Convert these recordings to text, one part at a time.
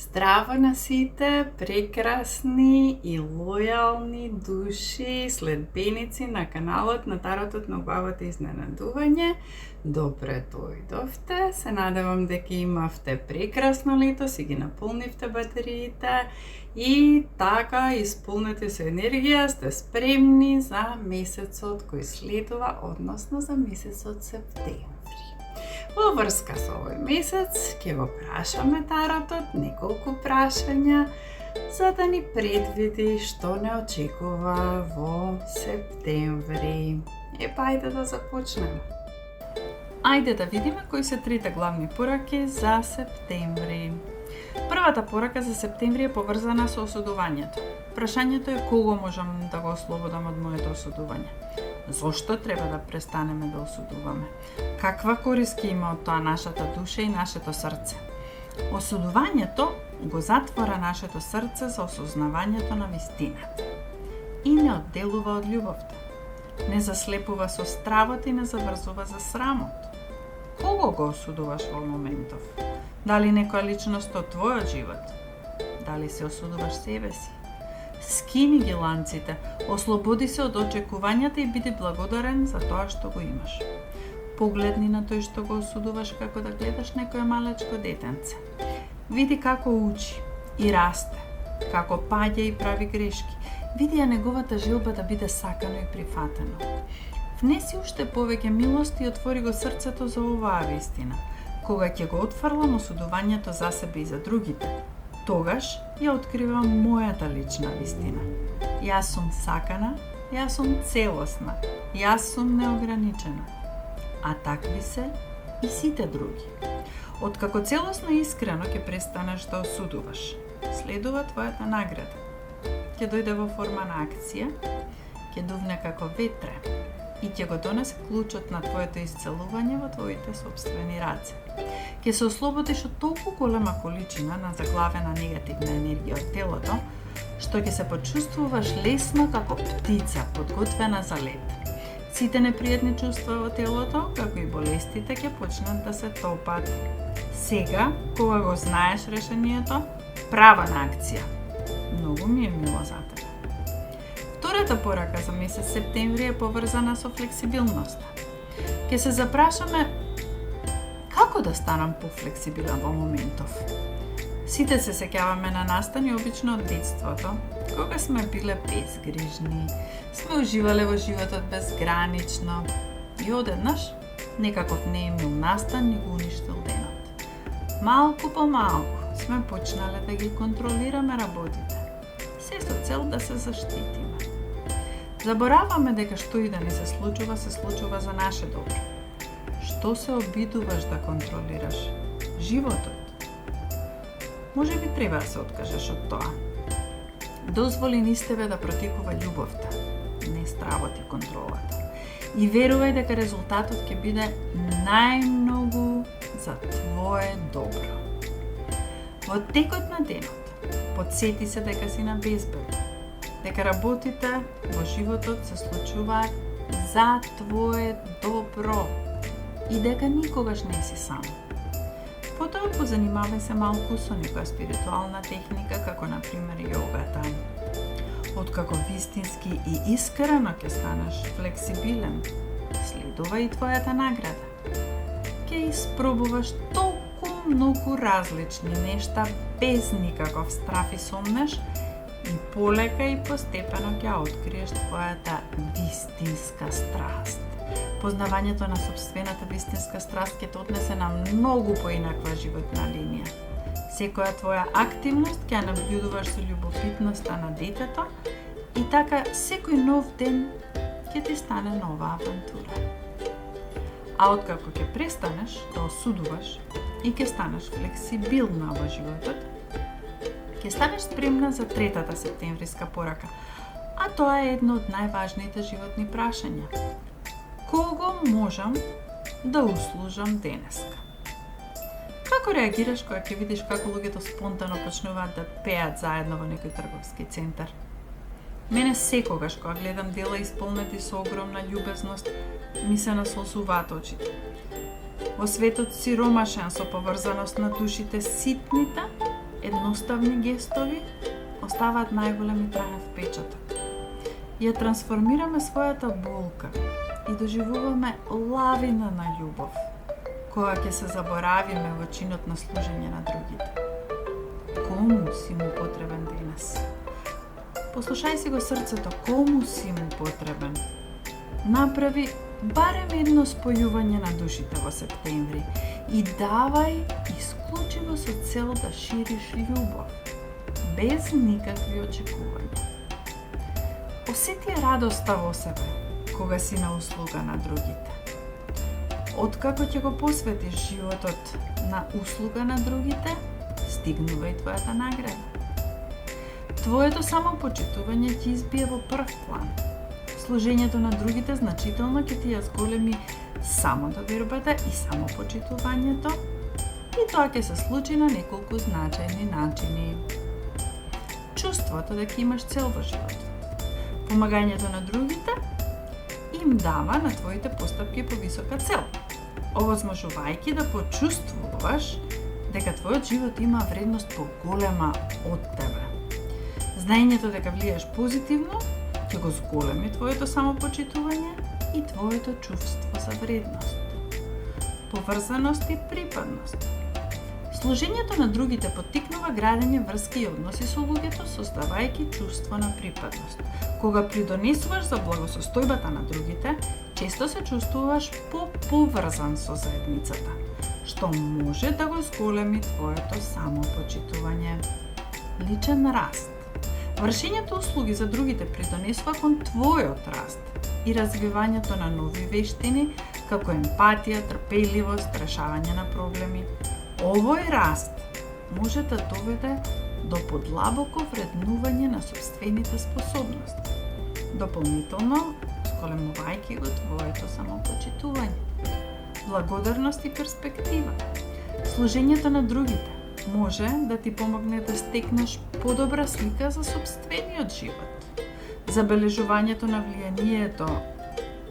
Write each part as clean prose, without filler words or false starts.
Здраво на сите прекрасни и лојални души, следбеници на каналот на Таротот на убавото изненадување. Добре дојдовте. Се надевам дека имавте прекрасно лето, си ги наполнивте батериите и така исполнете со енергија, сте спремни за месецот кој следува, односно за месецот септември. Во врска со овој месец ќе го прашаме Таротот неколку прашања за да ни предвиди што не очекува во септември. Ајде да започнеме. Ајде да видиме кои се трите главни пораки за септември. Првата порака за септември е поврзана со осудувањето. Прашањето е кого можам да го ослободам од моето осудување? Зошто треба да престанеме да осудуваме? Каква корист ќе има од тоа нашата душа и нашето срце? Осудувањето го затвора нашето срце за осознавањето на вистината и не одделува од љубовта. Не заслепува со стравот и не заврзува за срамот. Кого го осудуваш во моментов? Дали некоја личност од твојот живот? Дали се осудуваш себе си? Скини ги ланците, ослободи се од очекувањата и биди благодарен за тоа што го имаш. Погледни на тој што го осудуваш како да гледаш некое малечко детенце. Види како учи и расте, како паѓа и прави грешки. Види ја неговата желба да биде сакано и прифатено. Внеси уште повеќе милост и отвори го срцето за оваа вистина. Кога ќе го отфрлам осудувањето за себе и за другите, тогаш ја откривам мојата лична вистина. Јас сум сакана, јас сум целосна, јас сум неограничена. А такви се и сите други. Откако целосно и искрено ќе престанеш да осудуваш, следува твојата награда. Ќе дојде во форма на акција, ќе дувне како ветре и ќе го донесе клучот на твоето исцелување во твоите собствени раце. Ќе се ослободиш од толку голема количина на заглавена негативна енергија од телото, што ќе се почувствуваш лесно како птица подготвена за лет. Сите непријатни чувства во телото, како и болестите, ќе почнат да се топат. Сега, кога го знаеш решението, права на акција. Многу ми е мило за тебе. Втората порака за месец септември е поврзана со флексибилноста. Ќе се запрашаме како да станам пофлексибилен во моментов. Сите се сеќаваме на настани обично од детството, кога сме биле безгрижни, сме уживале во животот безгранично и одеднаш некаков неемил настан ни го уништил денот. Малку по малку сме почнале да ги контролираме работите, се со цел да се заштитиме. Забораваме дека што и да ни се случува за наше добро. Што се обидуваш да контролираш? Животот. Може би треба да се откажеш од тоа. Дозволи низ тебе да протекува љубовта, не стравот и контролата. И верувај дека резултатот ќе биде најмногу за твое добро. Во текот на денот, подсети се дека си на безбедно, дека работите во животот се случуваат за твое добро и дека никогаш не си сам. Потоа позанимавај се малку со некоја спиритуална техника, како например јогата. Откако вистински и искрено ќе станеш флексибилен, следува и твојата награда. Ќе испробуваш толку многу различни нешта без никаков страф и сомнеш и полека и постепено ќе откриеш твојата вистинска страст. Познавањето на собствената вистинска страст ќе те однесе на многу поинаква животна линија. Секоја твоја активност ќе наблюдуваш со љубопитноста на детето и така секој нов ден ќе ти стане нова авантура. А откако ќе престанеш да осудуваш и ќе станеш флексибилна во животот, ќе станеш спремна за третата септемвриска порака, а тоа е едно од најважните животни прашања. Кого можам да услужам денеска? Како реагираш кога ќе видиш како луѓето спонтано почнуваат да пеат заедно во некој трговски центар? Мене секогаш кога гледам дела исполнети со огромна љубезност, ми се насолзуваат очите. Во светот сиромашен со поврзаност на душите, ситните едноставни гестови оставаат најголем и траен впечаток. Ја трансформираме својата болка и доживуваме лавина на љубов, кога ќе се заборавиме во чинот на служење на другите. Кому си му потребен денес? Послушај си го срцето, кому си му потребен? Направи барем едно спојување на душите во септември и давај исклучиво со цел да шириш љубов, без никакви очекувања. Осети радоста во себе, кога си на услуга на другите. Откако ќе го посветиш животот на услуга на другите, стигнува и твојата награда. Твоето самопочитување ќе избие во прв план. Служењето на другите значително ќе ти ја зголеми самодовербата и самопочитувањето, и тоа ќе се случи на неколку значајни начини. Чувството дека имаш цел во животот. Помагањето на другите им дава на твоите постапки повисока цел, овозможувајќи да почувствуваш дека твојот живот има вредност поголема од тебе. Знаењето дека влијаш позитивно ќе го зголеми твоето самопочитување и твоето чувство за вредност, поврзаност и припадност. Служењето на другите поттикнува градење врски и односи со луѓето, создавајќи чувство на припадност. Кога придонесуваш за благосостојбата на другите, често се чувствуваш поврзан со заедницата, што може да го зголеми твоето самопочитување. Личен раст. Вршењето услуги за другите придонесува кон твојот раст и развивањето на нови вештини, како емпатија, трпеливост, решавање на проблеми. Овој раст може да доведе до подлабоко вреднување на сопствените способности, дополнително зголемувајќи го твоето самопочитување. Благодарност и перспектива. Служењето на другите може да ти помогне да стекнеш подобра слика за сопствениот живот. Забележувањето на влијанието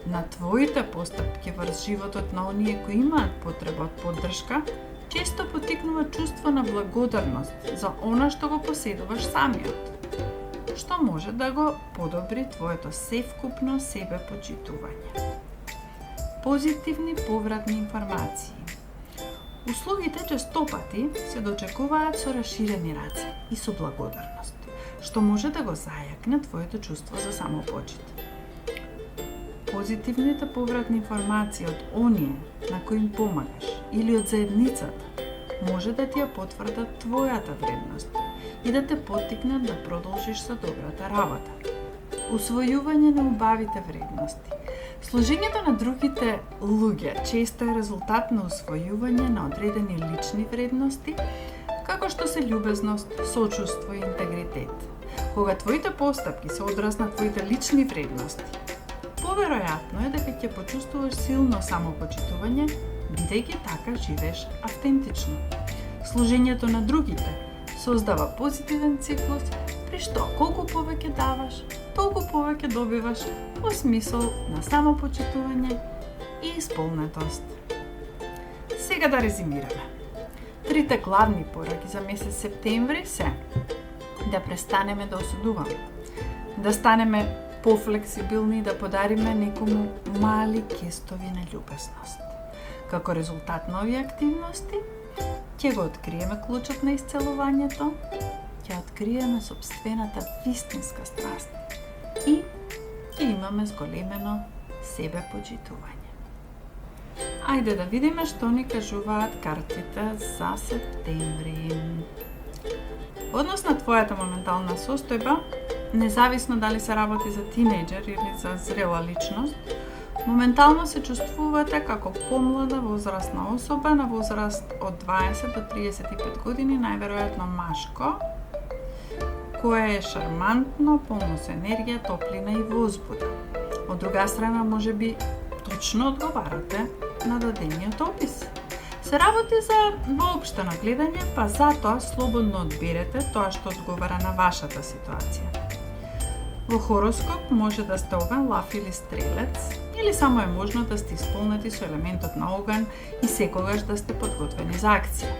на твоите постапки врз животот на оние кои имаат потреба од поддршка често поттикнува чувство на благодарност за она што го поседуваш самиот, што може да го подобри твоето севкупно себепочитување. Позитивни повратни информации. Услугите честопати се дочекуваат со расширени раце и со благодарност, што може да го зајакне твоето чувство за самопочит. Позитивните повратни информации од оние на кои им помагаш или од заедницата може да ти ја потврдат твојата вредност и да те поттикнат да продолжиш со добрата работа. Усвојување на убавите вредности. Служењето на другите луѓе често е резултат на усвојување на одредени лични вредности, како што се љубезност, сочувство и интегритет. Кога твоите постапки се одраз на твоите лични вредности, поверојатно е дека ќе почувствуваш силно самопочитување, бидејќи така живееш автентично. Служењето на другите создава позитивен циклус, при што колку повеќе даваш, толку повеќе добиваш во смисол на самопочитување и исполнетост. Сега да резимираме. Трите главни пораки за месец септември се да престанеме да осудуваме, да станеме пофлексибилни и да подариме некому мали гестови на љубезност. Како резултат на овие активности, ќе го откриеме клучот на исцелувањето, ќе откриеме собствената вистинска страст и ќе имаме зголемено себепочитување. Ајде да видиме што ни кажуваат картите за септември. Однос на твојата моментална состојба, независно дали се работи за тинејџер или за зрела личност, моментално се чувствувате како помлада возрастна особа на возраст од 20 до 35 години, најверојатно машко, кое е шармантно, полно со енергија, топлина и возбуда. Од друга страна, може би точно одговарате на дадениот опис. Се работи за воопштено гледање, па затоа слободно одберете тоа што одговара на вашата ситуација. Во хороскоп може да сте оган, лав или стрелец, или само е можно да сте исполнети со елементот на оган и секогаш да сте подготвени за акција.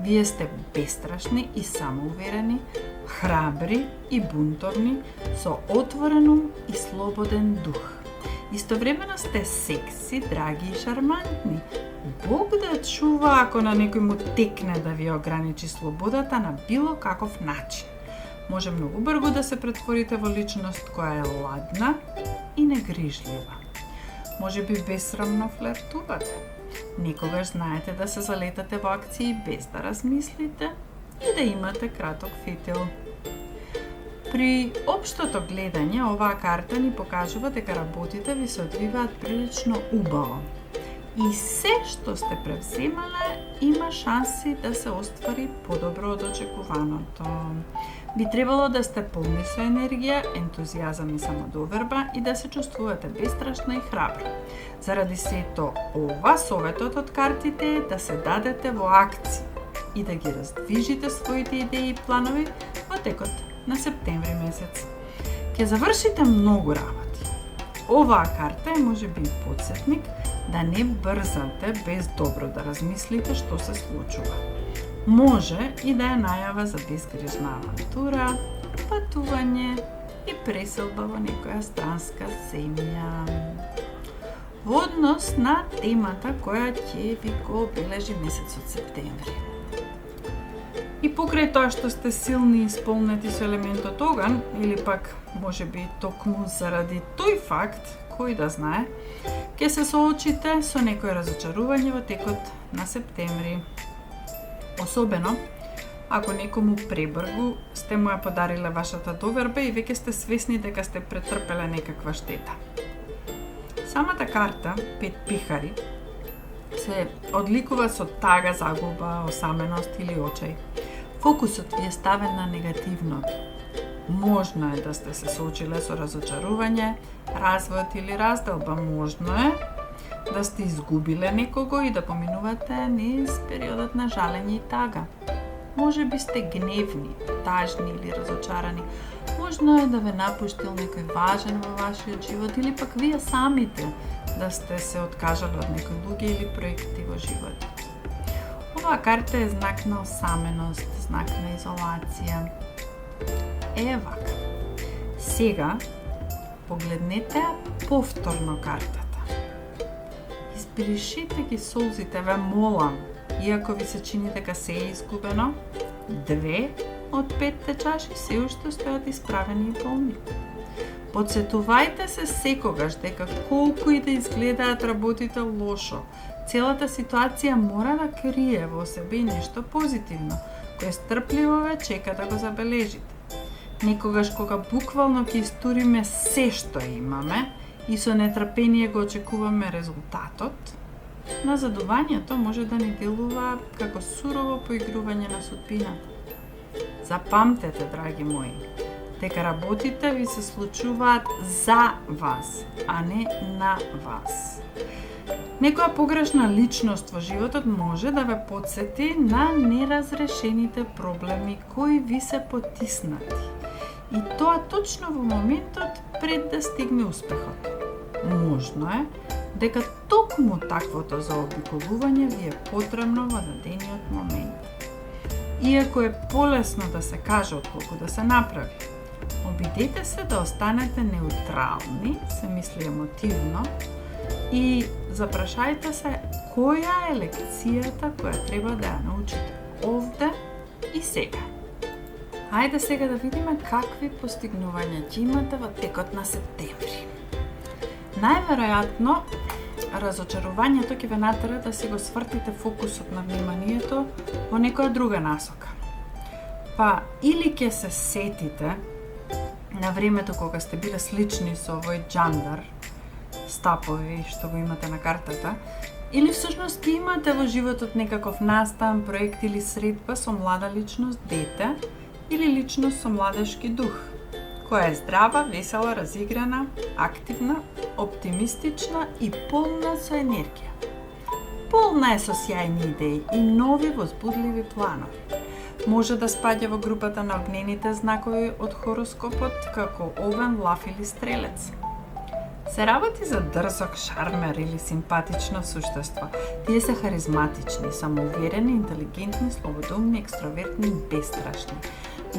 Вие сте бестрашни и самоуверени, храбри и бунтовни, со отворен ум и слободен дух. Истовремено сте секси, драги и шармантни. Бог да чува ако на некој му текне да ви ограничи слободата на било каков начин. Може многу брзо да се претворите во личност која е ладна и негрижлива. Може би бесрамно флиртувате. Некогаш знаете да се залетате во акции без да размислите и да имате краток фитил. При општото гледање, оваа карта ни покажува дека работите ви се одвиваат прилично убаво. И се што сте превземале има шанси да се оствари подобро од очекуваното. Би требало да сте полни со енергија, ентузијазам и самодоверба и да се чувствувате бестрашна и храбра. Заради сето ова, советот од картите е да се дадете во акција и да ги раздвижите своите идеи и планови во текот на септември месец. Ќе завршите многу работи. Оваа карта е можеби и потсетник да не брзате без добро да размислите што се случува. Може и да е најава за безгрижна авантура, патување и преселба во некоја странска земја. Во однос на темата која ќе ви го обележи месецот септември. И покрај тоа што сте силни и исполнети со елементот оган, или пак можеби токму заради тој факт, кој да знае, ќе се соочите со некој разочарување во текот на септември. Особено, ако некому пребргу сте му ја подариле вашата доверба и веќе сте свесни дека сте претрпеле некаква штета. Самата карта, 5 пихари, се одликува со тага, загуба, осаменост или очај. Фокусот ви е ставен на негативното. Можно е да сте се соочиле со разочарување, развод или разделба. Можно е да сте изгубиле некого и да поминувате низ периодот на жалење и тага. Може би сте гневни, тажни или разочарани. Можно е да ве напуштил некој важен во вашиот живот или пак вие самите да сте се откажале од некои луѓе или проекти во животот. Оваа карта е знак на осаменост, знак на изолација. Е вака. Сега погледнете повторно картата. Избришите ги солзите, ве молам, иако ви се чини дека се е изгубено. 2 од 5 чаши се уште стојат исправени и полни. Потсетувајте се секогаш дека колку и да изгледаат работите лошо, целата ситуација мора да крие во себе и нешто позитивно, кое стрпливо ве чека да го забележите. Некогаш кога буквално ќе истуриме се што имаме и со нетрпение го очекуваме резултатот, назадувањето може да ни делува како сурово поигрување на судбината. Запамтете, драги мои, дека работите ви се случуваат за вас, а не на вас. Некоја погрешна личност во животот може да ве потсети на неразрешените проблеми кои ви се потиснати. И тоа точно во моментот пред да стигне успехот. Можно е дека токму таквото заобиколување ви е потребно во дадениот момент. Иако е полесно да се каже отколку да се направи, обидете се да останете неутрални, се мисли емотивно, и запрашајте се која е лекцијата која треба да ја научите овде и сега. Хајде сега да видиме какви постигнувања ќе имате во текот на септември. Најверојатно, разочарувањето ќе ве натера да си го свртите фокусот на вниманието во некоја друга насока. Па или ќе се сетите на времето кога сте биле слични со овој џандар, стапови што го имате на картата, или всушност ќе имате во животот некаков настан, проект или средба со млада личност, дете или личност со младешки дух, која е здрава, весела, разиграна, активна, оптимистична и полна со енергија. Полна е со сјајни идеи и нови возбудливи планови. Може да спаѓа во групата на огнените знакови од хороскопот како Овен, Лав или Стрелец. Се работи за дрзок, шармер или симпатично суштество. Тие се харизматични, самоуверени, интелигентни, слободумни, екстровертни, бестрашни.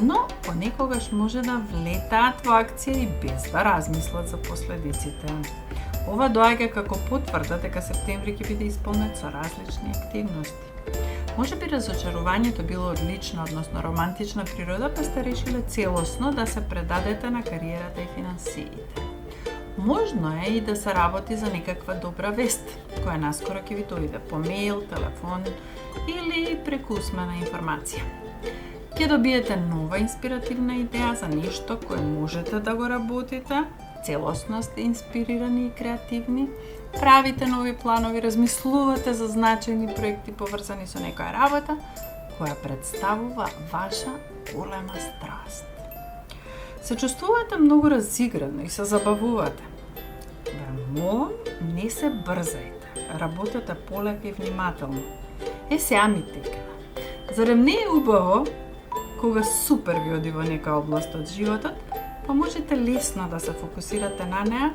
Но понекогаш може да влетаат во акција и без да размислат за последиците. Ова доаѓа како потврда дека септември ќе биде исполнет со различни активности. Може би разочарувањето било од лична, односно романтична природа, па сте решиле целосно да се предадете на кариерата и финансиите. Можно е и да се работи за некаква добра вест, која наскоро ќе ви дојде по мејл, телефон или преку усмена информација. Ќе добиете нова инспиративна идеја за нешто кое можете да го работите, целосно сте инспирирани и креативни, правите нови планови, размислувате за значајни проекти поврзани со некоја работа, која представува ваша голема страст. Се чувствувате многу разиграно и се забавувате. Ве молам, не се брзајте, работете полека и внимателно. Сега ми текна. Зарем не е убаво, кога супер ви оди во нека област од животот, па можете лесно да се фокусирате на неа,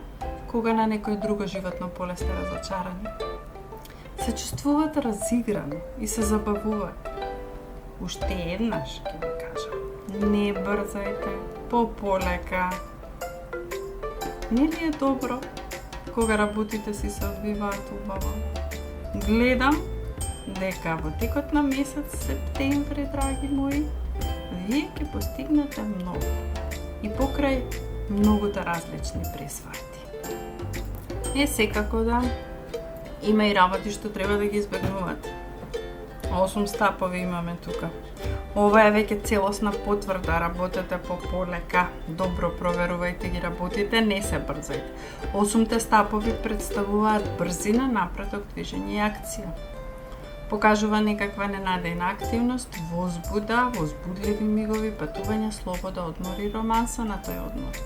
кога на некој друго животно поле сте разочарани. Се чувствувате разиграно и се забавувате. Уште еднаш, ќе ви кажам, не брзајте, полека. Не ли е добро кога работите си се одвиваат убаво? Гледам дека во текот на месец септември, драги мои, вие ќе постигнете многу и покрај многута различни пресврати. Секако да има и работи што треба да ги избегнувате. 8 стапови имаме тука. Ова е веќе целосна потврда, работете полека, добро проверувајте ги работите, не се брзајте. 8 стапови представуваат брзина, напредок, движење и акција. Покажува некаква ненадејна активност, возбуда, возбудливи мигови, патување, слобода, одмор и романса на тој одмор.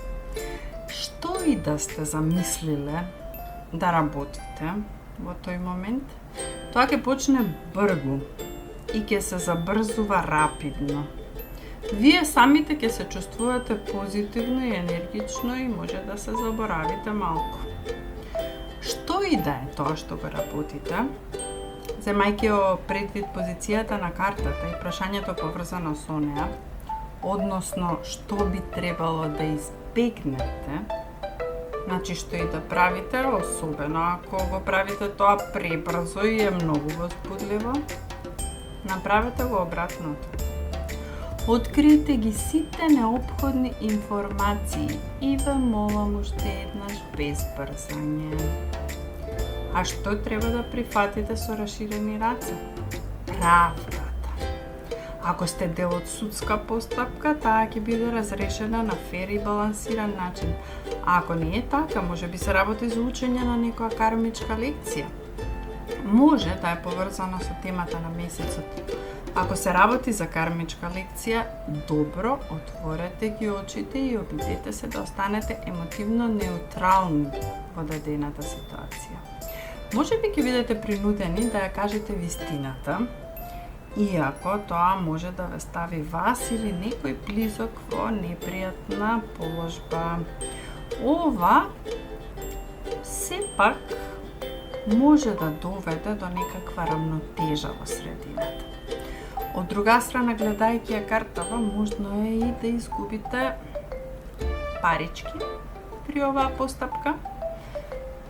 Што и да сте замислиле да работите во тој момент, тоа ќе почне бргу и ќе се забрзува рапидно. Вие самите ќе се чувствувате позитивно и енергично и може да се заборавите малку. Што и да е тоа што го работите, земајќи предвид позицијата на картата и прашањето поврзано со неа, односно што би требало да избегнете, значи што и да правите, особено ако го правите тоа пребрзо и е многу возбудливо, направете го обратното. Откриете ги сите неопходни информации и ве молам уште еднаш без брзање. А што треба да прифатите со расширени раце? Правдата. Ако сте дел од судска постапка, таа ќе биде разрешена на фер и балансиран начин. А ако не е така, може би се работи за учење на некоја кармичка лекција. Може да е поврзано со темата на месецот. Ако се работи за кармичка лекција, добро отворете ги очите и обидете се да останете емотивно неутрални во дадената ситуација. Може би ќе бидете принудени да ја кажете вистината, иако тоа може да ве стави вас или некој близок во непријатна положба. Ова сепак може да доведе до некаква рамнотежа во средината. Од друга страна, гледајќи ја картава, можно е и да изгубите парички при оваа постапка,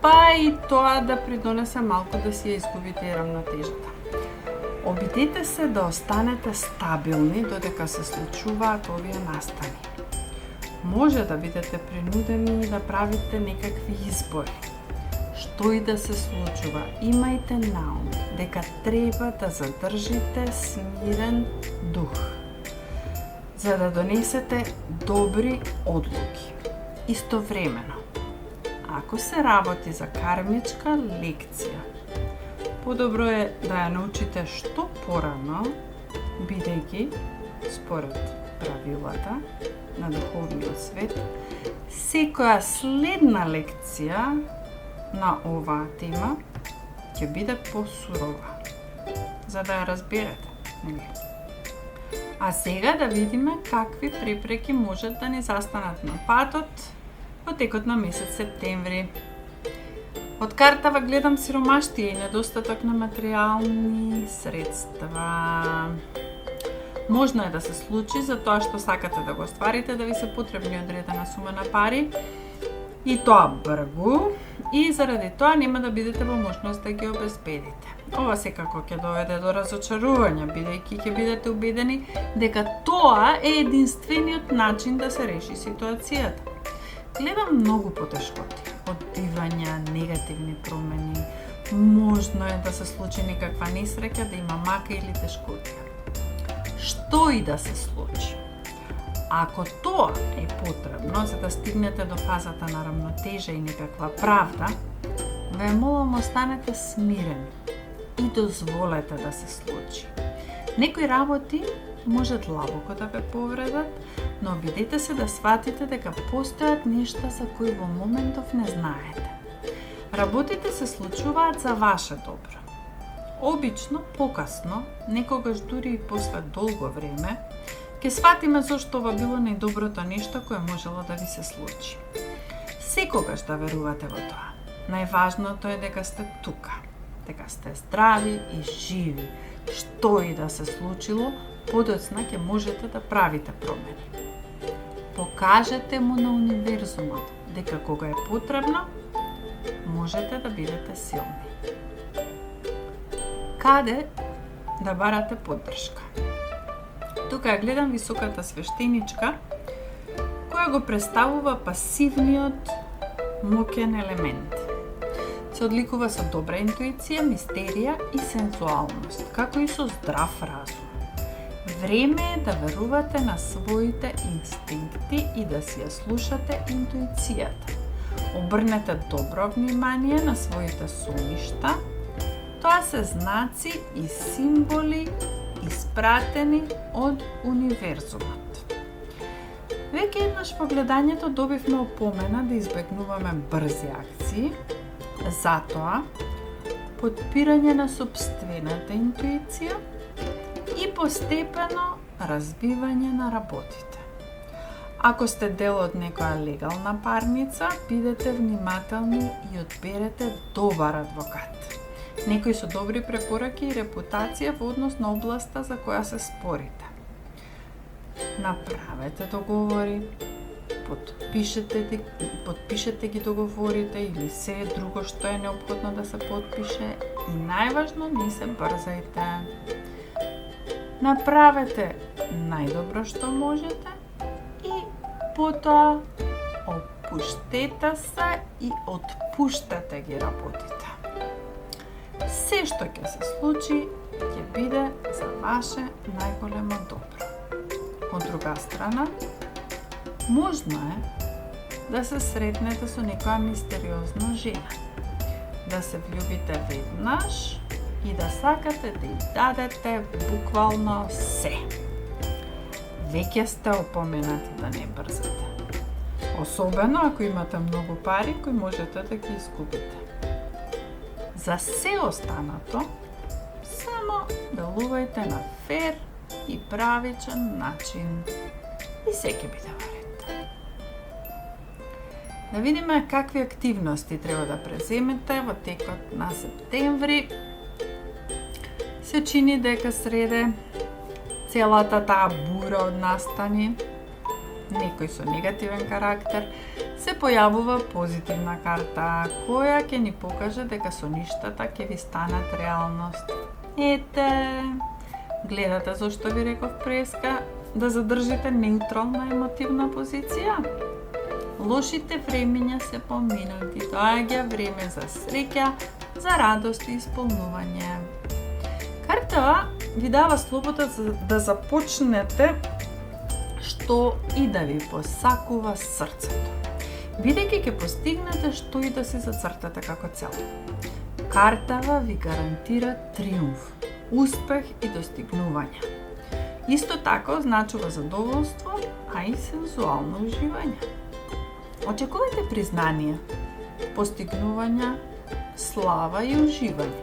па и тоа да придонесе малку да си ја изгубите и рамнотежата. Обидете се да останете стабилни додека се случуваат овие настани. Може да бидете принудени да правите некакви избори. Што и да се случува, имајте на ум дека треба да задржите смирен дух, за да донесете добри одлуки. Истовремено, ако се работи за кармичка лекција, подобро е да ја научите што порано, бидејќи, според правилата на духовниот свет, секоја следна лекција на оваа тема ќе биде посурова, за да ја разберете. А сега да видиме какви препреки можат да ни застанат на патот во текот на месец септември. Од картава гледам сиромаштија и недостаток на материјални средства. Можно е да се случи за тоа што сакате да го остварите, да ви се потребни одредена сума на пари, и тоа бргу, и заради тоа нема да бидете во можност да ги обезбедите. Ова секако ќе доведе до разочарување, бидејќи ќе бидете убедени дека тоа е единствениот начин да се реши ситуацијата. Гледам многу потешкоти, одбивања, негативни промени. Можно е да се случи некаква несреќа, да има мака или тешкотија. Што и да се случи. Ако тоа е потребно за да стигнете до фазата на рамнотежа и некаква правда, ве молам останете смирени и дозволете да се случи. Некои работи може длабоко да ве повредат, но обидете се да сватите дека постојат нешта за кои во моментов не знаете. Работите се случуваат за ваше добро. Обично, покасно, некогаш дури и после долго време, ќе сватиме зошто ова било најдоброто нешто кое можело да ви се случи. Секогаш да верувате во тоа. Најважното е дека сте тука, дека сте здрави и живи. Што и да се случило, подоцна ќе можете да правите промени. Покажете му на универзумот дека кога е потребно, можете да бидете силни. Каде да барате поддршка? Тука ја гледам високата свештеничка, која го представува пасивниот моќен елемент. Се одликува со добра интуиција, мистерија и сензуалност, како и со здрав разум. Време е да верувате на своите инстинкти и да си ја слушате интуицијата. Обрнете добро внимание на своите сумишта. Тоа се знаци и символи испратени од универзумот. Веќе еднаш во гледањето добивме опомена да избегнуваме брзи акции, затоа подпирање на сопствената интуиција и постепено развивање на работите. Ако сте дел од некоја легална парница, бидете внимателни и одберете добар адвокат. Некои со добри препораки и репутација во однос на областа за која се спорите. Направете договори, подпишете ги договорите или се друго што е неопходно да се подпише и најважно не се брзајте. Направете најдобро што можете и потоа опуштете се и отпуштете ги работите. Се што ќе се случи, ќе биде за ваше најголемо добро. Од друга страна, можно е да се сретнете со некоја мистериозна жена, да се влюбите веднаш и да сакате да ѝ дадете буквално се. Веќе сте опоменати да не брзате. Особено ако имате многу пари кои можете да ги изгубите. За се останато, само делувајте на фер и правичен начин и се ќе биде во ред. Да видиме какви активности треба да преземете во текот на септември. Се чини дека среде целата таа бура од настани, некој со негативен карактер, се појавува позитивна карта, која ќе ни покаже дека соништата ќе ви станат реалност. Ете, гледате зошто ви реков преска да задржите неутрална емотивна позиција? Лошите времења се поминати, доаѓа време за среќа, за радост и исполнување. Картава ви дава слобода да започнете што и да ви посакува срцето, бидејќи ќе постигнете што и да си зацртате како цел. Картава ви гарантира триумф, успех и достигнување. Исто така означува задоволство, а и сензуално уживање. Очекувајте признание, постигнувања, слава и уживање.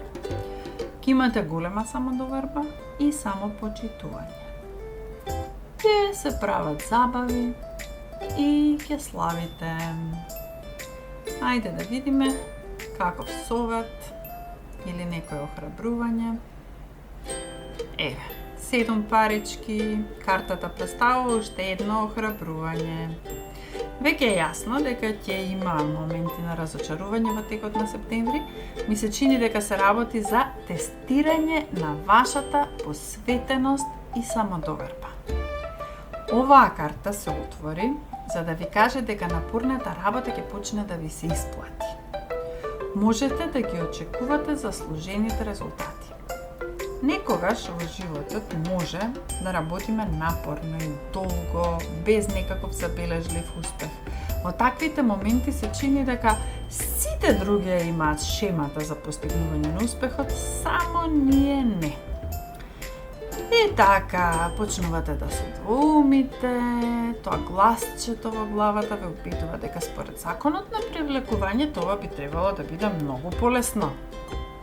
Ќе имате голема самодоверба и самопочитување. Ќе се прават забави и ќе славите. Ајде да видиме каков совет или некое охрабрување. Еве, 7 парички, картата представува уште едно охрабрување. Веќе е јасно дека ќе има моменти на разочарување во текот на септември. Ми се чини дека се работи за тестирање на вашата посветеност и самодоверба. Оваа карта се отвори за да ви каже дека напорната работа ќе почне да ви се исплати. Можете да ги очекувате заслужените резултати. Некогаш во животот може да работиме напорно и долго, без некаков забележлив успех. Во таквите моменти се чини дека сите други имаат шемата за постигнување на успехот, само ние не. И така, почнувате да се двоумите, тоа гласчето во главата ве убедува дека според законот на привлекување тоа би требало да биде многу полесно.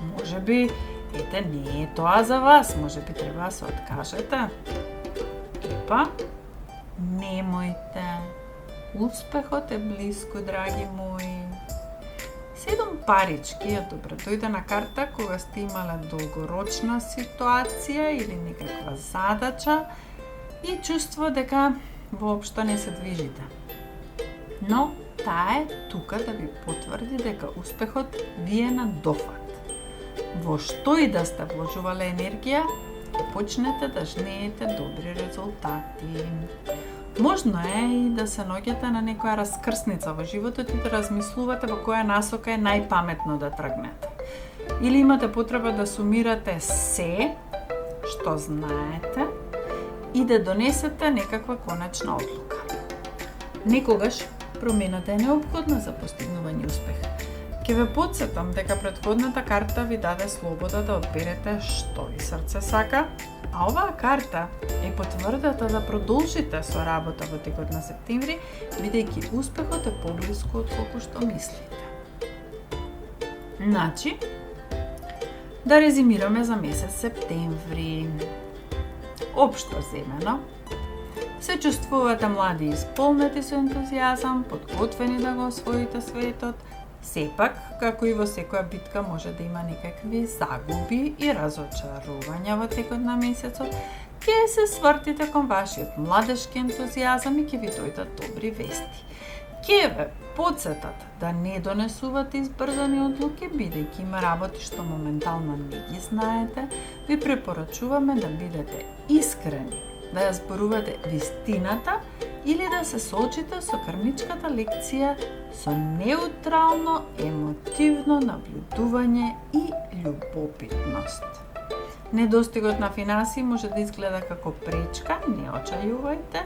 Можеби, ете, не е тоа за вас, можеби треба да се откажете. Епа, немојте. Успехот е близко, драги мои. 7 парички е добредојдена карта кога сте имале долгорочна ситуација или некаква задача и чувство дека воопшто не се движите. Но таа е тука да ви потврди дека успехот ви е на дофат. Во што и да сте вложувале енергија, ќе почнете да жнеете добри резултати. Можно е и да се наоѓате на некоја раскрсница во животот и да размислувате во која насока е најпаметно да тргнете. Или имате потреба да сумирате се што знаете и да донесете некаква конечна одлука. Некогаш промената е неопходна за постигнување успех. Ке ве потсетам дека претходната карта ви даде слобода да одберете што ви срце сака, а оваа карта е потврдата да продолжите со работа во текот на септември, бидејќи успехот е поблиску од колку што мислите. Значи, да резимираме за месец септември. Општо земено, се чувствувате млади и исполнети со ентузијазам, подготвени да го освоите светот. Сепак, како и во секоја битка може да има некакви загуби и разочарувања во текот на месецот, ќе се свртите кон вашиот младешки ентузијазам и ќе ви дојдат добри вести. Ќе ве потсетат да не донесувате избрзани одлуки, бидејќи има работи што моментално не ги знаете, ви препорачуваме да бидете искрени, да ја зборувате вистината или да се соочите со кармичката лекција со неутрално емотивно наблюдување и љубопитност. Недостигот на финансии може да изгледа како пречка, не очајувајте,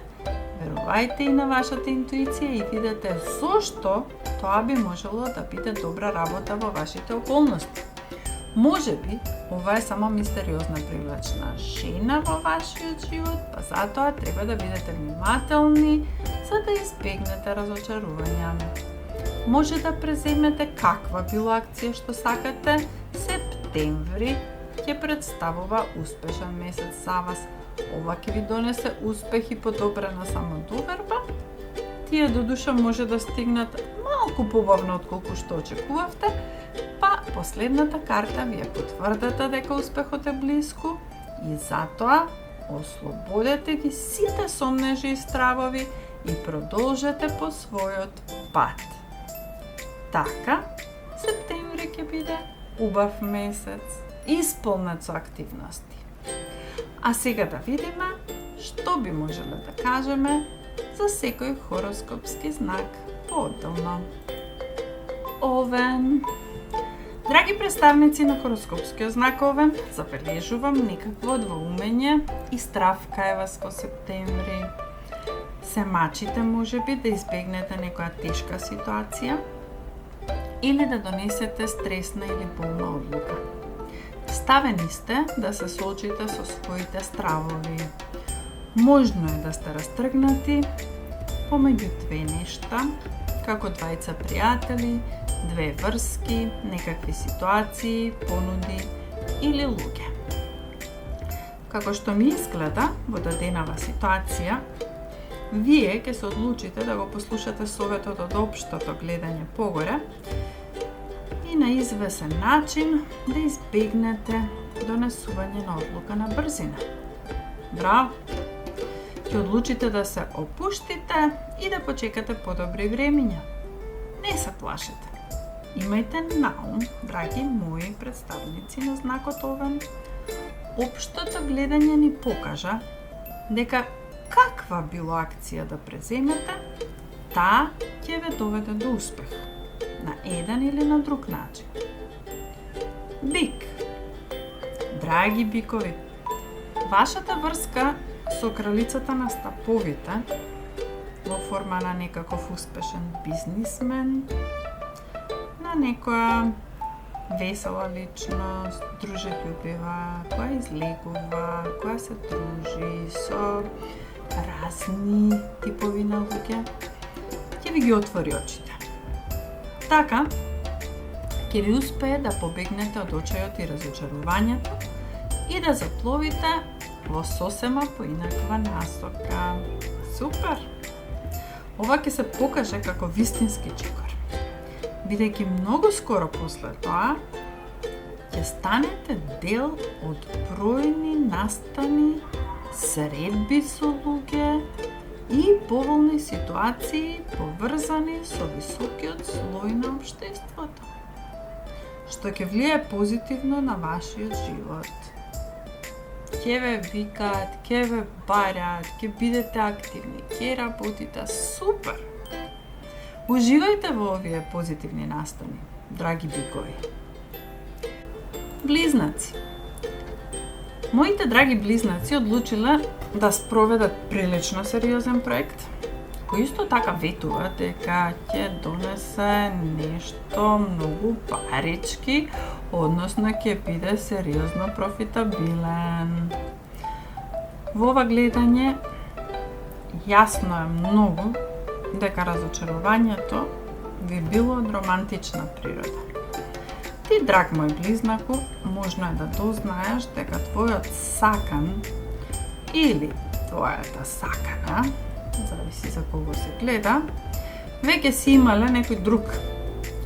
верувајте и на вашата интуиција и видете зошто тоа би можело да биде добра работа во вашите околности. Можеби, ова е само мистериозна привлечна жена во вашиот живот, па затоа треба да бидете внимателни за да избегнете разочарувања. Може да преземете каква било акција што сакате, септември ќе представува успешен месец за вас. Ова ќе ви донесе успех и подобрена самодоверба. Тие додуша може да стигнат малку побавно од колку што очекувавте, па последната карта ви е потврдата дека успехот е близко и затоа ослободете ги сите сомнежи и стравови и продолжете по својот пат. Така, септември ќе биде убав месец, исполнет со активности. А сега да видиме што би можеле да кажеме за секој хороскопски знак поотделно. Овен. Драги представници на хороскопскиот знак Овен, забележувам некакво двоумење и страв кај вас во септември. Се мачите можеби да избегнете некоја тешка ситуација или да донесете стресна или болна одлука. Ставени сте да се соочите со своите стравови. Можно е да сте растргнати помеѓу две нешта, како двајца пријатели, две врски, некакви ситуации, понуди или луѓе. Како што ми изгледа во даденава ситуација, вие ќе се одлучите да го послушате советот од општото гледање погоре и на извесен начин да избегнете донесување на одлука на брзина. Браво! Ќе одлучите да се опуштите и да почекате подобри времиња. Не се плашете. Имајте на ум, драги мои представници на знакот Овен, општото гледање ни покажа дека каква било акција да преземете, таа ќе ве доведе до успех, на еден или на друг начин. Бик. Драги бикови, вашата врска со кралицата на стаповите во форма на некаков успешен бизнисмен, на некоја весела личност, дружелюбива, која излегува, која се дружи со разни типови на луѓе, ќе ви ги отвори очите. Така, ќе ви успее да побегнете од очајот и разочарувањето и да запловите во сосема поинаква насока. Супер! Ова ќе се покаже како вистински чекор, бидејќи многу скоро после тоа ќе станете дел од бројни настани, средби со луѓе и поволни ситуации поврзани со високиот слој на општеството, што ќе влие позитивно на вашиот живот. Ќе ве викаат, ќе ве бараат, ќе бидете активни, ќе работите супер! Уживајте во овие позитивни настани, драги бикови. Близнаци. Моите драги близнаци одлучиле да спроведат прилично сериозен проект, кој исто така ветува дека ќе донесе нешто многу парички, односно ќе биде сериозно профитабилен. Во ова гледање јасно е многу дека разочарувањето ви било од романтична природа. Ти, драг мој близнаку, можно е да дознаеш дека твојот сакан или твојата сакана, зависи за кого се гледа, веќе си имале некој друг.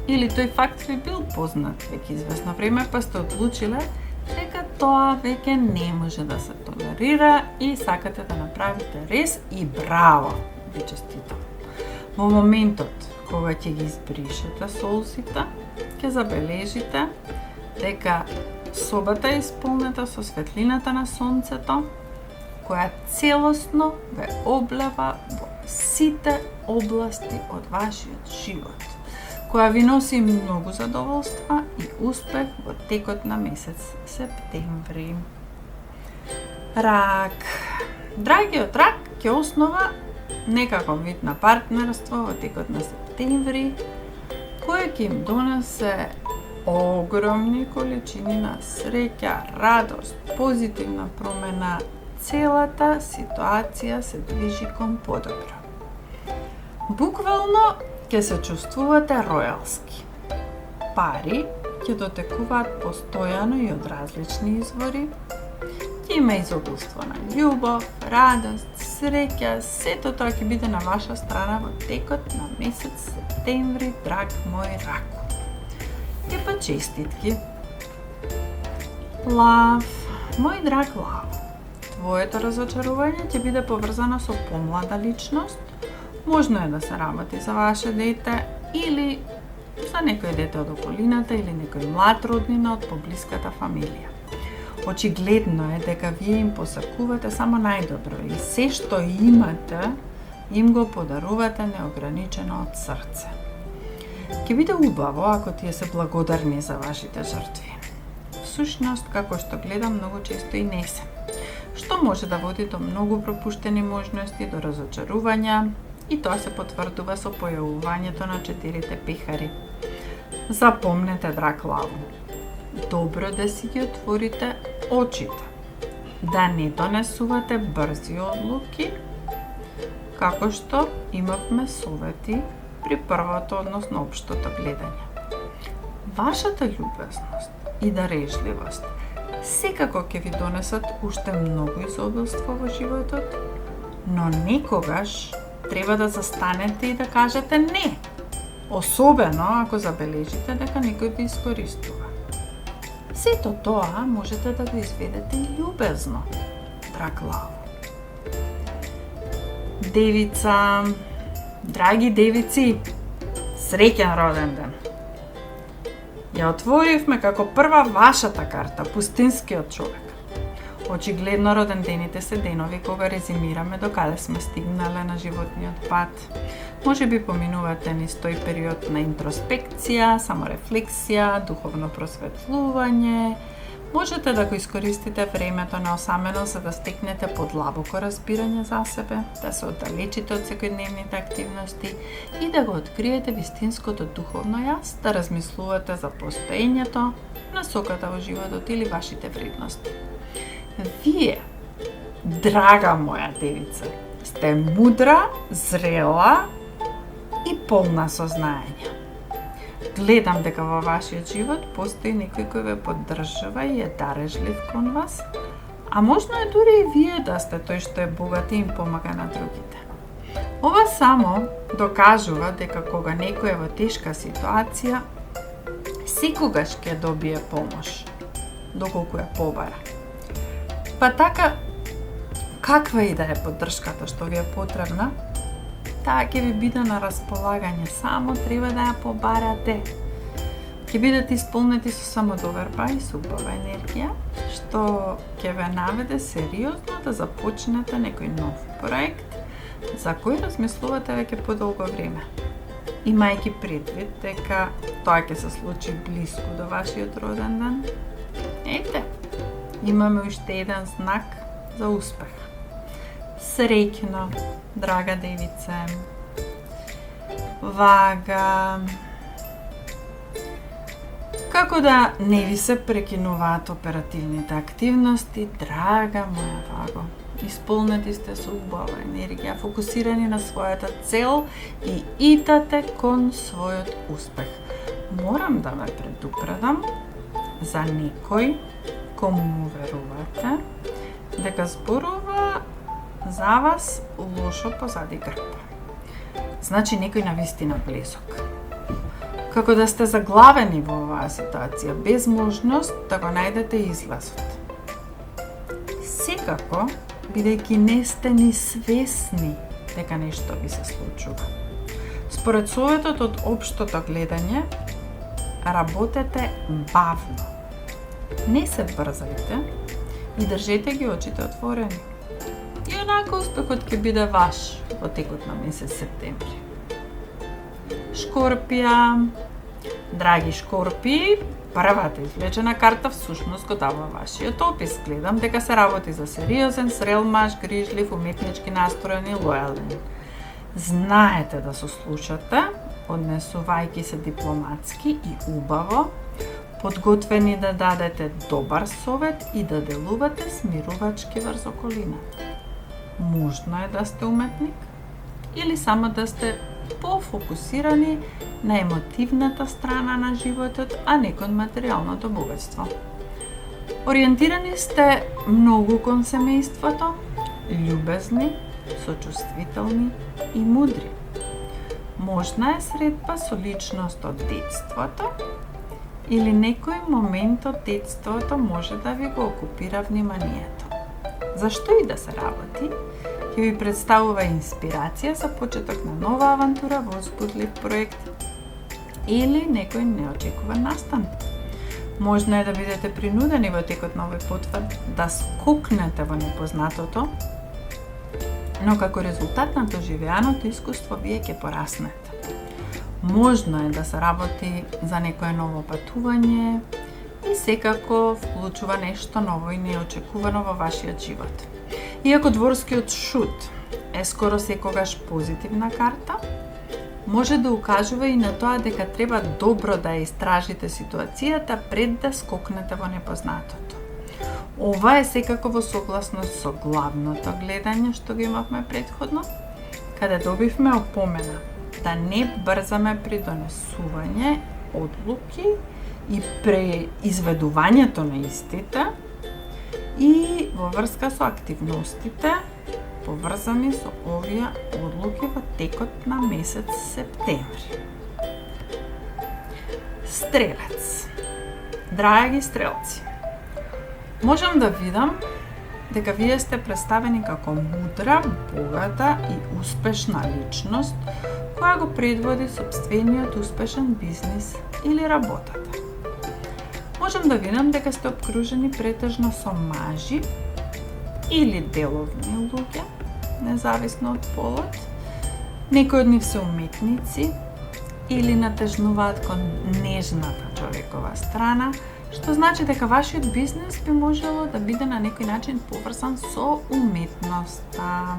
Или тој факт ви бил познат веќе известно време, па сте одлучиле дека тоа веќе не може да се толерира и сакате да направите рез и браво, ви честитам. Во моментот кога ќе ги избришете солзите, ќе забележите дека собата е исполнета со светлината на сонцето, која целосно ве облева во сите области од вашиот живот, која ви носи многу задоволства и успех во текот на месец септември. Рак. Драгиот рак ќе основа некаков вид на партнерство во текот на септември, кој ќе им донесе огромни количини на среќа, радост, позитивна промена. Целата ситуација се движи кон подобро. Буквално ќе се чувствувате ројалски. Пари ќе дотекуваат постојано и од различни извори. Ќе има изобилство на љубов, радост, среќа, сето тоа ќе биде на ваша страна во текот на месец септември, драг мој рако. Епа честитки. Лав, мој драг лав. Твоето разочарување ќе биде поврзано со помлада личност. Можно е да се работи за ваше дете или за некој дете од околината или некој млад роднина од поблиската фамилија. Очигледно е дека вие им посакувате само најдобро и се што имате им го подарувате неограничено од срце. Ќе биде убаво ако тие се благодарни за вашите жртви. Всушност, како што гледам, многу често и не се, што може да води до многу пропуштени можности, до разочарувања, и тоа се потврдува со појавувањето на 4 пехари. Запомнете, драг лаву, добро да си ги отворите очите, да не донесувате брзи одлуки, како што имавме совети при првото, односно општото гледање. Вашата љубезност и дарежливост секако ќе ви донесат уште многу изобилство во животот, но некогаш треба да застанете и да кажете не. особено ако забележите дека некој ви искористува. Сето тоа можете да го изведете и љубезно, драг лав. Девица, драги девици, среќен роден ден! Ја отворивме како прва вашата карта, пустинскиот човек. Очигледно родендените се денови кога резимираме докаде сме стигнале на животниот пат. Може би поминувате низ тој период на интроспекција, саморефлексија, духовно просветлување. Можете да го искористите времето на осамено за да стекнете подлабоко разбирање за себе, да се оддалечите од секојдневните активности и да го откриете вистинското духовно јас, да размислувате за постоењето, насоката во животот или вашите вредности. Вие, драга моја девица, сте мудра, зрела и полна сознаење. Гледам дека во вашиот живот постои некој кој ве поддржува и е дарежлив кон вас, а можно е дури и вие да сте тој што е богат и им помага на другите. Ова само докажува дека кога некој е во тешка ситуација, секогаш ќе добие помош, доколку ја побара. Па така, каква и да е поддршката што ви е потребна, таа ќе ви биде на располагање, само треба да ја побарате. Ќе бидете исполнети со самодоверба и со убава енергија, што ќе ве наведе сериозно да започнете некој нов проект за кој размислувате веќе подолго време. Имајќи предвид дека тоа ќе се случи блиску до вашиот роден ден, ете, имаме уште еден знак за успех. Среќно, драга девице, Вага. Како да не ви се прекинуваат оперативните активности, драга моја Ваго. Исполнети сте со убава енергија, фокусирани на својата цел и итате кон својот успех. Морам да ве предупредам за некој кому му верувате дека зборува за вас лошо позади грб. Значи некој навистина близок. Како да сте заглавени во оваа ситуација, без можност да го најдете излазот. Секако, бидејќи не сте ни свесни дека нешто ви се случува. Според советот од општото гледање, работете бавно. Не се брзајте и држете ги очите отворени. И онака успехот ќе биде ваш во текот на месец септември. Шкорпија, драги шкорпии, првата извлечена карта всушност го дава вашиот опис. Гледам дека се работи за сериозен, зрел маж, грижлив, уметнички настроен и лојален. Знаете да сослушате, однесувајќи се дипломатски и убаво, подготвени да дадете добар совет и да делувате смирувачки врз околината. Можно е да сте уметник или само да сте пофокусирани на емотивната страна на животот, а не кон материјалното богатство. Ориентирани сте многу кон семејството, љубезни, сочувствителни и мудри. Можна е средба со личност од детството или некој момент од детството може да ви го окупира вниманието. Зашто и да се работи, ќе ви представува инспирација за почеток на нова авантура, возбудлив проект или некој неочекуван настан. Можно е да бидете принудени во текот на овој потврд да скокнете во непознатото, но како резултат на доживеаното искуство вие ќе пораснете. Можно е да се работи за некое ново патување и секако вклучува нешто ново и неочекувано во вашиот живот. Иако дворскиот шут е скоро секогаш позитивна карта, може да укажува и на тоа дека треба добро да ја истражите ситуацијата пред да скокнете во непознатото. Ова е секако во согласност со главното гледање што го имавме претходно, каде добивме опомена да не брзаме при донесување одлуки и преизведувањето на истите и во врска со активностите поврзани со овие одлуки во текот на месец септември. Стрелец. Драги стрелци, можам да видам дека вие сте представени како мудра, богата и успешна личност која го предводи сопствениот успешен бизнис или работата. Можам да видам дека сте обкружени претежно со мажи или деловни луѓе, независно од полот. Некои од нив се уметници или натежнуваат кон нежната човекова страна, што значи дека вашиот бизнес би можело да биде на некој начин поврзан со уметноста.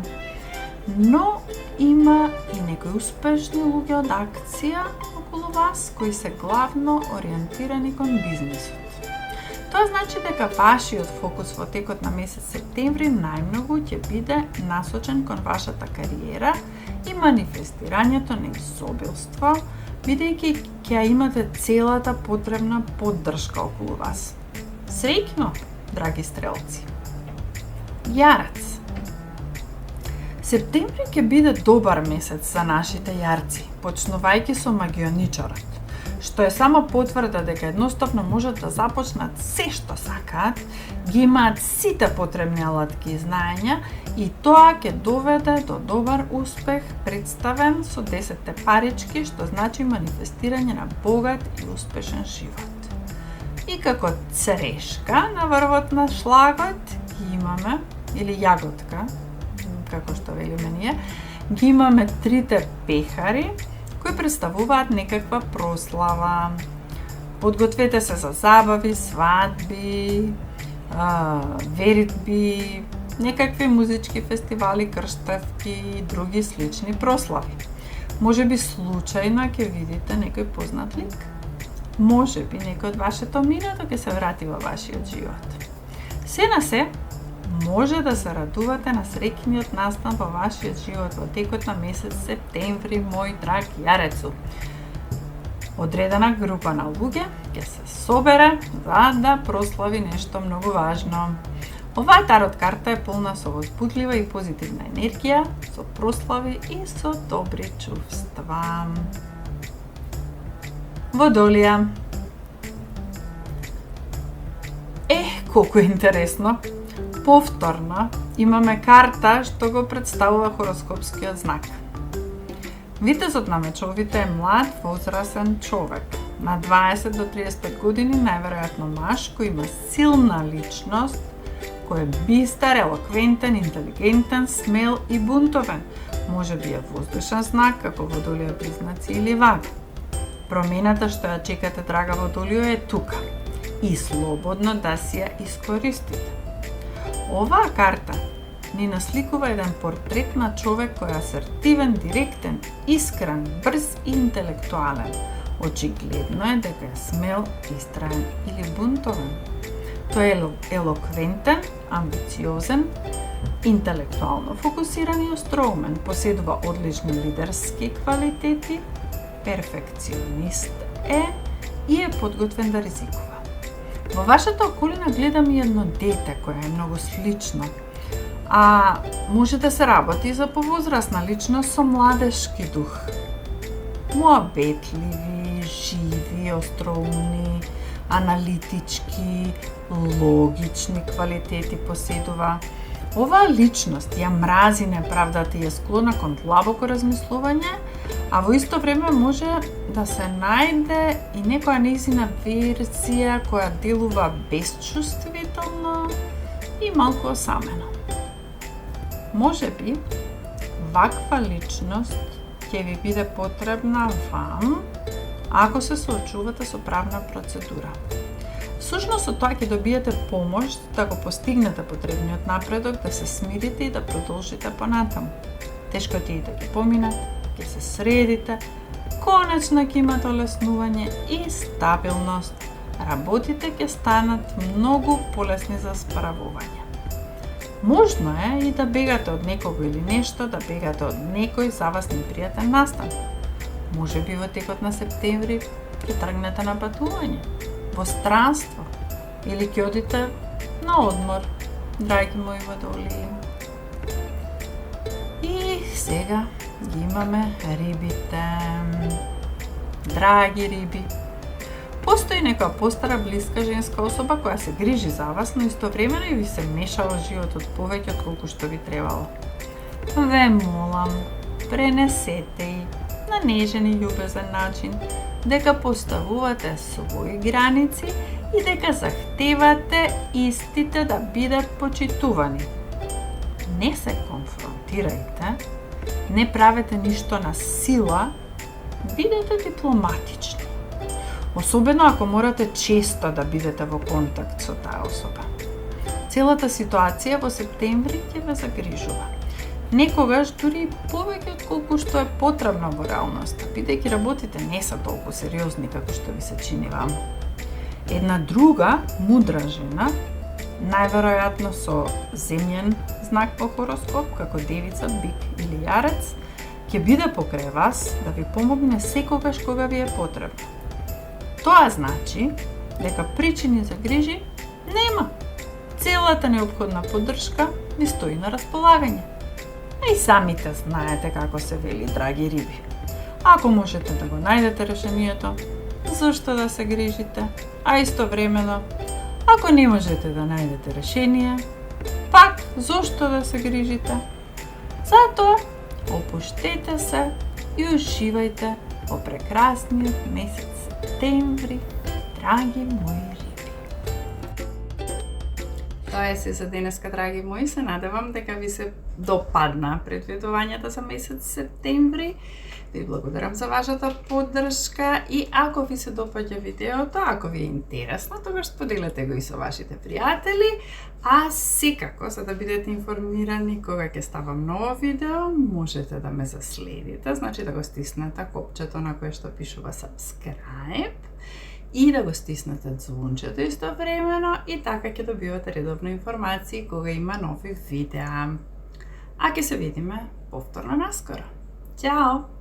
Но има и некои успешни луѓе од акција околу вас кои се главно ориентирани кон бизнисот. Тоа значи дека вашиот фокус во текот на месец септември најмногу ќе биде насочен кон вашата кариера и манифестирањето на изобилство, бидејќи ќе имате целата потребна поддршка околу вас. Среќно, драги стрелци! Јарец. Септември ќе биде добар месец за нашите јарци, почнувајќи со магионичарот, што е само потврда дека едноставно можат да започнат се што сакаат, ги имаат сите потребни алатки и знаења и тоа ќе доведе до добар успех представен со 10 парички, што значи манифестирање на богат и успешен живот. И како црешка на врвот на шлагот ги имаме, или јаготка, како што велиме ние, ги имаме трите пехари, кои представуваат некаква прослава. Подгответе се за забави, свадби, веритби, некакви музички фестивали, крштевки и други слични прослави. Може би случајно ќе видите некој познат лик. Може би некој од вашето минато ќе се врати во вашиот живот. Се на се, може да се радувате на среќниот настан во вашиот живот во текот на месец септември, мој драг јарецу. Одредена група на луѓе ќе се собере за да прослави нешто многу важно. Оваа тарот карта е полна со возбудлива и позитивна енергија, со прослави и со добри чувства. Водолија. Колку интересно! Повторно имаме карта што го представува хороскопскиот знак. Витезот на мечовите е млад, возрасен човек. На 20 до 35 години, најверојатно маж, кој има силна личност, кој е бистар, елоквентен, интелигентен, смел и бунтовен. Може би е воздушен знак, како Водолија, Близнаци или Вага. Промената што ја чекате, драга Водолио, е тука. И слободно да си ја искористите. Оваа карта ни насликува еден портрет на човек кој е асертивен, директен, искрен, брз и интелектуален. Очигледно е дека е смел, истраен или бунтовен. Тој е елоквентен, амбициозен, интелектуално фокусиран и остроумен, поседува одлични лидерски квалитети, перфекционист е и е подготвен да ризикува. Во вашата околина гледам и едно дете кое е многу слично, а може да се работи за повозрасна личност со младешки дух. Моабетливи, живи, остроумни, аналитички, логични квалитети поседува. Оваа личност ја мрази неправдата и е склона кон длабоко размислување, а во исто време може да се најде и некоја нејзина верзија која делува безчувствително и малку осамено. Може би, ваква личност ќе ви биде потребна вам ако се соочувате со правна процедура. Всушност со тоа ќе добиете помош да го постигнете потребниот напредок, да се смирите и да продолжите понатаму. Тешкотиите ќе поминат, ќе се средите, конечно ќе имате олеснување и стабилност. Работите ќе станат многу полесни за справување. Можно е и да бегате од некого или нешто, да бегате од некој за вас непријатен настан. Може би во текот на септември притргнете на патување, во странство или ќе одите на одмор, драги мои водолии. И сега ги имаме рибите. Драги риби, Постои некоја постара блиска женска особа која се грижи за вас, но истовремено и ви се меша во животот повеќе од колку што ви требало. Ве молам, пренесете и на нежен и љубезен начин дека поставувате своји граници и дека захтевате истите да бидат почитувани. Не се конфронтирајте, не правете ништо на сила, бидете дипломатични. Особено ако морате често да бидете во контакт со таа особа. Целата ситуација во септември ќе ве загрижува. Некогаш дури повеќе од колку што е потребно во реалноста, бидејќи работите не се толку сериозни како што ви се чини вам. Една друга мудра жена, најверојатно со земјен знак по хороскоп, како девица, бик или јарец, ќе биде покрај вас да ви помогне секогаш кога ви е потребно. Тоа значи дека причини за грижи нема. Целата неопходна поддршка ви стои на располагање. А и самите знаете како се вели, драги риби. Ако можете да го најдете решението, зошто да се грижите? А истовремено, ако не можете да најдете решение, пак зошто да се грижите? Затоа, опуштете се и уживајте во прекрасниот месец септември, драги мои риби. Тоа е се за денеска, драги мои. Се надевам дека ви се допадна предвидувањата за месец септември. Ви благодарам за вашата поддршка и ако ви се допаѓа видеото, ако ви е интересно, тогаш споделете го и со вашите пријатели. А секако, за да бидете информирани кога ќе ставам ново видео, можете да ме заследите, значи да го стиснете копчето на кое што пишува subscribe и да го стиснете звончето истовремено и така ќе добивате редовно информации кога има нови видеа. А ќе се видиме повторно наскоро. Ćao!